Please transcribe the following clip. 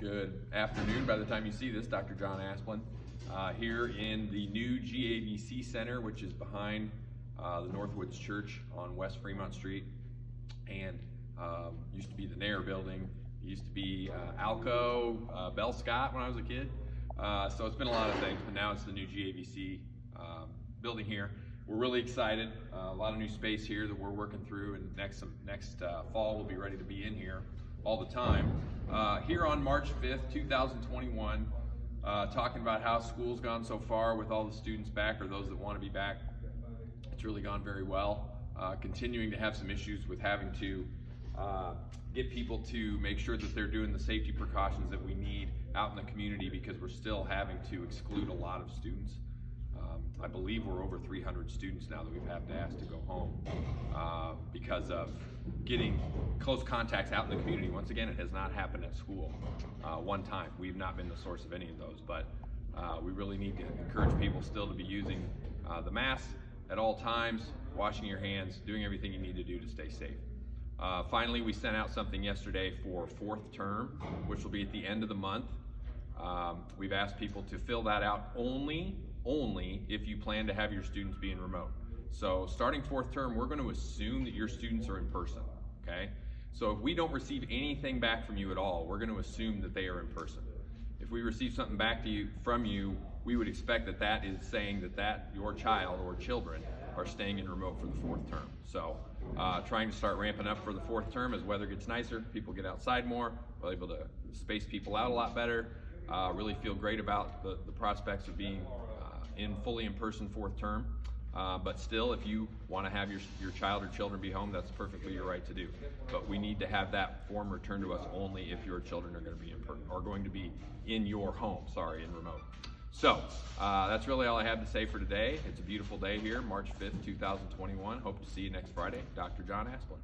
Good afternoon. By the time you see this, Dr. John Asplund here in the new GAVC Center, which is behind the Northwoods Church on West Fremont Street, and used to be the Nair building. It used to be Alco, Bell Scott when I was a kid. So it's been a lot of things, but now it's the new GAVC building here. We're really excited. A lot of new space here that we're working through, and next fall we'll be ready to be in here all the time. Here on March 5th, 2021, talking about how school's gone so far with all the students back, or those that want to be back. It's really gone very well. Continuing to have some issues with having to get people to make sure that they're doing the safety precautions that we need out in the community, because we're still having to exclude a lot of students. I believe we're over 300 students now that we've had to ask to go home because of getting close contacts out in the community. Once again, it has not happened at school one time. We've not been the source of any of those, but we really need to encourage people still to be using the mask at all times, washing your hands, doing everything you need to do to stay safe. Finally, we sent out something yesterday for fourth term, which will be at the end of the month. We've asked people to fill that out only if you plan to have your students being remote. So starting fourth term, we're going to assume that your students are in person, okay? So if we don't receive anything back from you at all, we're going to assume that they are in person. If we receive something back from you, we would expect that that is saying that your child or children are staying in remote for the fourth term. So trying to start ramping up for the fourth term as weather gets nicer, people get outside more, we're able to space people out a lot better, really feel great about the prospects of being fully in person fourth term. But still, if you want to have your child or children be home, that's perfectly your right to do. But we need to have that form returned to us only if your children are going to be in your home, in remote. So that's really all I have to say for today. It's a beautiful day here, March 5th, 2021. Hope to see you next Friday. Dr. John Asplund.